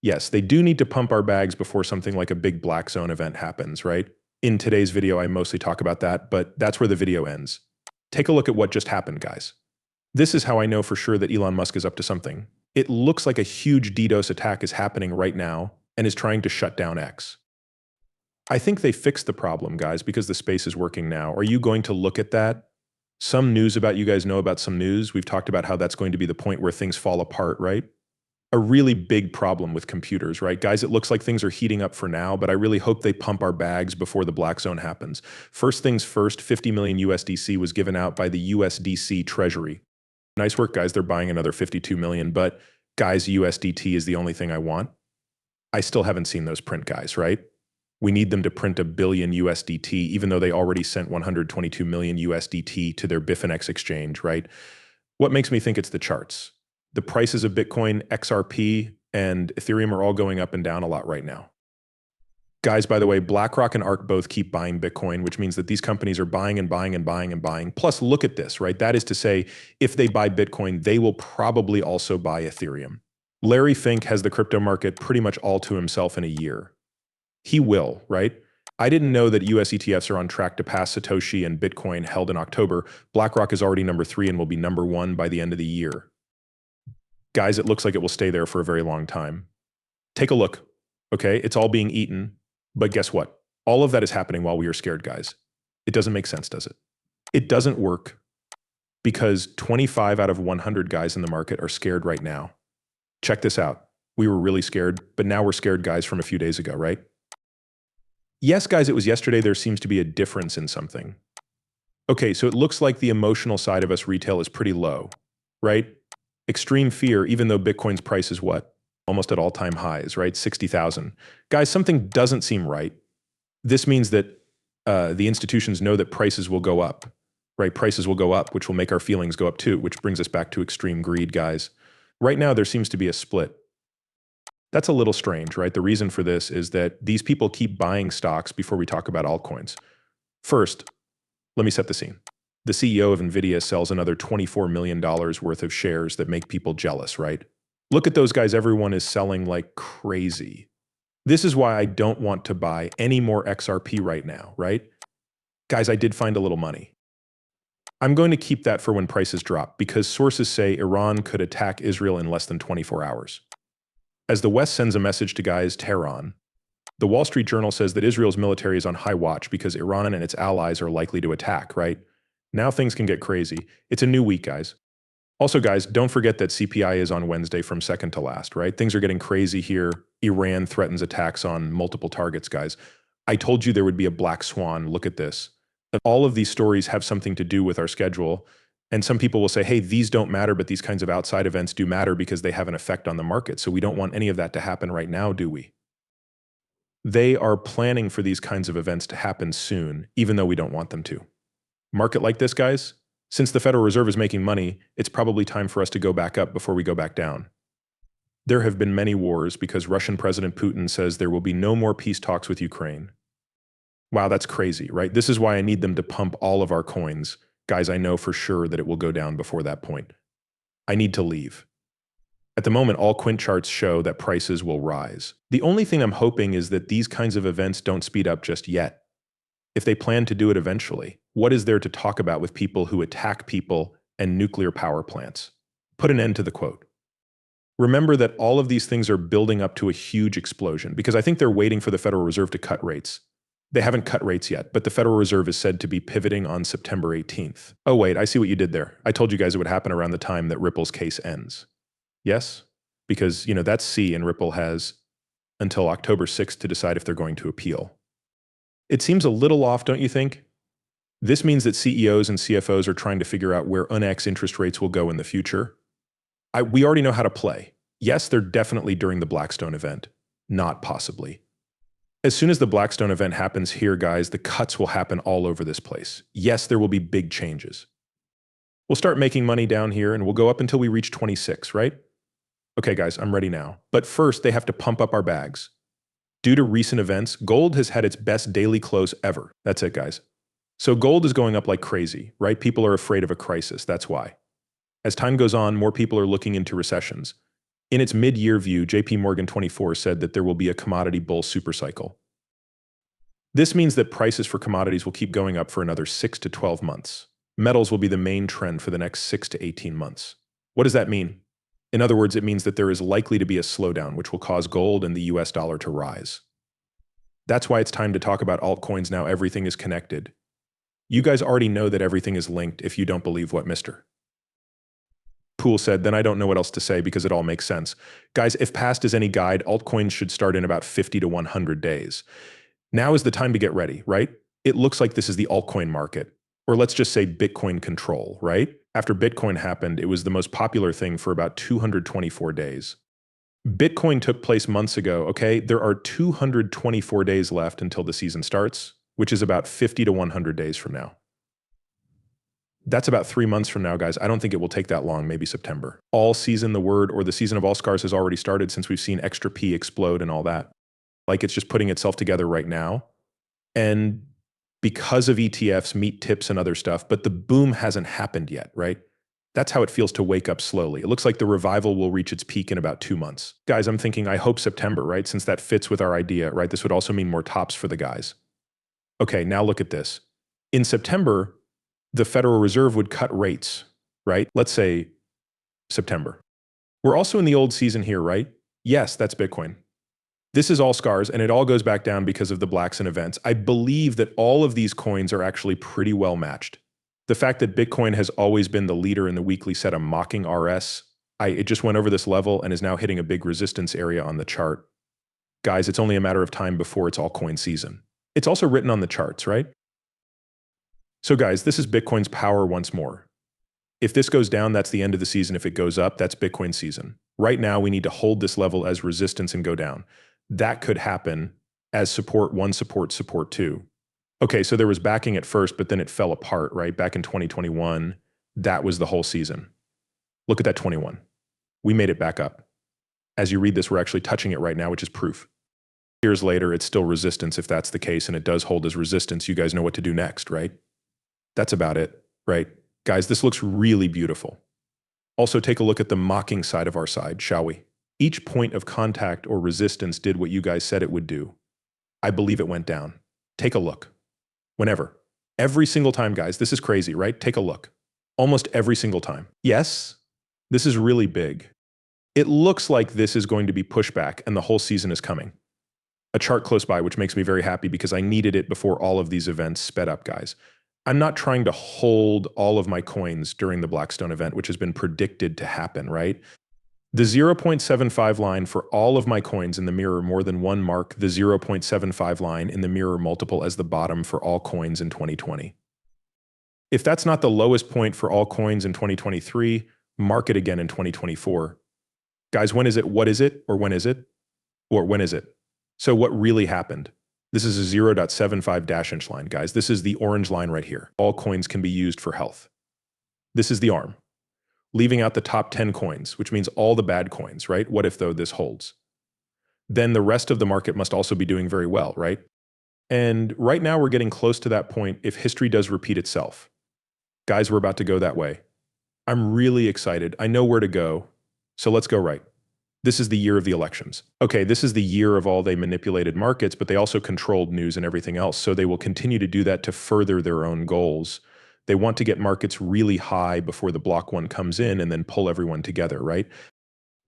Yes, they do need to pump our bags before something like a big black zone event happens, right? In today's video, I mostly talk about that, but that's where the video ends. Take a look at what just happened, guys. This is how I know for sure that Elon Musk is up to something. It looks like a huge DDoS attack is happening right now and is trying to shut down X. I think they fixed the problem, guys, because the space is working now. Are you going to look at that? Some news about you guys know about some news. We've talked about how that's going to be the point where things fall apart, right? A really big problem with computers, right? Guys, it looks like things are heating up for now, but I really hope they pump our bags before the black zone happens. First things first, 50 million USDC was given out by the USDC Treasury. Nice work, guys. They're buying another 52 million, but guys, USDT is the only thing I want. I still haven't seen those print, guys, right? We need them to print 1 billion USDT, even though they already sent 122 million USDT to their Bitfinex exchange, right? What makes me think it's the charts? The prices of Bitcoin, XRP, and Ethereum are all going up and down a lot right now. Guys, by the way, BlackRock and ARK both keep buying Bitcoin, which means that these companies are buying and buying and buying and buying. Plus, look at this, right? That is to say, if they buy Bitcoin, they will probably also buy Ethereum. Larry.Fink has the crypto market pretty much all to himself in a year. He will, right? I didn't know that US ETFs are on track to pass Satoshi and Bitcoin held in October. BlackRock is already number 3 and will be number 1 by the end of the year. Guys, it looks like it will stay there for a very long time. Take a look, okay? It's all being eaten, but guess what? All of that is happening while we are scared, guys. It doesn't make sense, does it? It doesn't work because 25 out of 100 guys in the market are scared right now. Check this out. We were really scared, but now we're scared, guys, from a few days ago, right? Yes, guys, it was yesterday. There seems to be a difference in something. Okay, so it looks like the emotional side of us retail is pretty low, right? Extreme fear, even though Bitcoin's price is what? Almost at all-time highs, right? 60,000. Guys, something doesn't seem right. This means that the institutions know that prices will go up, right? Prices will go up, which will make our feelings go up too, which brings us back to extreme greed, guys. Right now, there seems to be a split. That's a little strange, right? The reason for this is that these people keep buying stocks before we talk about altcoins. First, let me set the scene. The CEO of NVIDIA sells another $24 million worth of shares that make people jealous, right? Look at those guys. Everyone is selling like crazy. This is why I don't want to buy any more XRP right now, right? Guys, I did find a little money. I'm going to keep that for when prices drop because sources say Iran could attack Israel in less than 24 hours. As the West sends a message to guys, Tehran, the Wall Street Journal says that Israel's military is on high watch because Iran and its allies are likely to attack, right? Now things can get crazy. It's a new week, guys. Also, guys, don't forget that CPI is on Wednesday from second to last, right? Things are getting crazy here. Iran threatens attacks on multiple targets, guys. I told you there would be a black swan. Look at this. All of these stories have something to do with our schedule. And some people will say, hey, these don't matter, but these kinds of outside events do matter because they have an effect on the market. So we don't want any of that to happen right now, do we? They are planning for these kinds of events to happen soon, even though we don't want them to. Market like this, guys, since the Federal Reserve is making money, it's probably time for us to go back up before we go back down. There have been many wars because Russian President Putin says there will be no more peace talks with Ukraine. Wow, that's crazy, right? This is why I need them to pump all of our coins. Guys, I know for sure that it will go down before that point. I need to leave. At the moment, all quint charts show that prices will rise. The only thing I'm hoping is that these kinds of events don't speed up just yet. If they plan to do it eventually, what is there to talk about with people who attack people and nuclear power plants? Put an end to the quote. Remember that all of these things are building up to a huge explosion because I think they're waiting for the Federal Reserve to cut rates. They haven't cut rates yet, but the Federal Reserve is said to be pivoting on September 18th. Oh wait, I see what you did there. I told you guys it would happen around the time that Ripple's case ends. Yes? Because, that's C and Ripple has until October 6th to decide if they're going to appeal. It seems a little off, don't you think? This means that CEOs and CFOs are trying to figure out where Us.Thankx interest rates will go in the future. We already know how to play. Yes, they're definitely during the Blackstone event. Not possibly. As soon as the Blackstone event happens here, guys, the cuts will happen all over this place. Yes, there will be big changes. We'll start making money down here and we'll go up until we reach 26, right? Okay, guys, I'm ready now. But first, they have to pump up our bags. Due to recent events, gold has had its best daily close ever. That's it, guys. So gold is going up like crazy, right? People are afraid of a crisis. That's why. As time goes on, more people are looking into recessions. In its mid-year view, JP Morgan 24 said that there will be a commodity bull supercycle. This means that prices for commodities will keep going up for another 6 to 12 months. Metals will be the main trend for the next 6 to 18 months. What does that mean? In other words, it means that there is likely to be a slowdown, which will cause gold and the US dollar to rise. That's why it's time to talk about altcoins now. Everything is connected. You guys already know that everything is linked if you don't believe what Mr. Poole said, then I don't know what else to say because it all makes sense. Guys, if past is any guide, altcoins should start in about 50 to 100 days. Now is the time to get ready, right? It looks like this is the altcoin market, or let's just say Bitcoin control, right? After Bitcoin happened, it was the most popular thing for about 224 days. Bitcoin took place months ago, okay? There are 224 days left until the season starts, which is about 50 to 100 days from now. That's about 3 months from now, guys. I don't think it will take that long, maybe September. All season, the word, or the season of all scars has already started since we've seen XRP explode and all that. Like it's just putting itself together right now. And because of ETFs, meat tips, and other stuff, but the boom hasn't happened yet, right? That's how it feels to wake up slowly. It looks like the revival will reach its peak in about 2 months. Guys, I'm thinking, I hope September, right? Since that fits with our idea, right? This would also mean more tops for the guys. Okay, now look at this. In September, the Federal Reserve would cut rates, right? Let's say September. We're also in the old season here, right? Yes, that's Bitcoin. This is all scars, and it all goes back down because of the Blackson events. I believe that all of these coins are actually pretty well matched. The fact that Bitcoin has always been the leader in the weekly set of mocking RS, it just went over this level and is now hitting a big resistance area on the chart. Guys, it's only a matter of time before it's altcoin season. It's also written on the charts, right? So guys, this is Bitcoin's power once more. If this goes down, that's the end of the season. If it goes up, that's Bitcoin season. Right now, we need to hold this level as resistance and go down. That could happen as support 1, support 2. Okay, so there was backing at first, but then it fell apart, right? Back in 2021, that was the whole season. Look at that 21. We made it back up. As you read this, we're actually touching it right now, which is proof. Years later, it's still resistance if that's the case, and it does hold as resistance. You guys know what to do next, right? That's about it, right? Guys, this looks really beautiful. Also, take a look at the mocking side of our side, shall we? Each point of contact or resistance did what you guys said it would do. I believe it went down. Take a look. Whenever. Every single time, guys. This is crazy, right? Take a look. Almost every single time. Yes, this is really big. It looks like this is going to be pushback and the whole season is coming. A chart close by, which makes me very happy because I needed it before all of these events sped up, guys. I'm not trying to hold all of my coins during the Blackstone event, which has been predicted to happen, right? The 0.75 line for all of my coins in the mirror more than one mark the 0.75 line in the mirror multiple as the bottom for all coins in 2020. If that's not the lowest point for all coins in 2023, mark it again in 2024. Guys, when is it? What is it? Or when is it? Or when is it? So what really happened? This is a 0.75 dash-inch line, guys. This is the orange line right here. All coins can be used for health. This is the arm. Leaving out the top 10 coins, which means all the bad coins, right? What if, though, this holds? Then the rest of the market must also be doing very well, right? And right now we're getting close to that point if history does repeat itself. Guys, we're about to go that way. I'm really excited. I know where to go. So let's go right. This is the year of the elections. Okay, this is the year of all they manipulated markets, but they also controlled news and everything else. So they will continue to do that to further their own goals. They want to get markets really high before the block one comes in and then pull everyone together, right?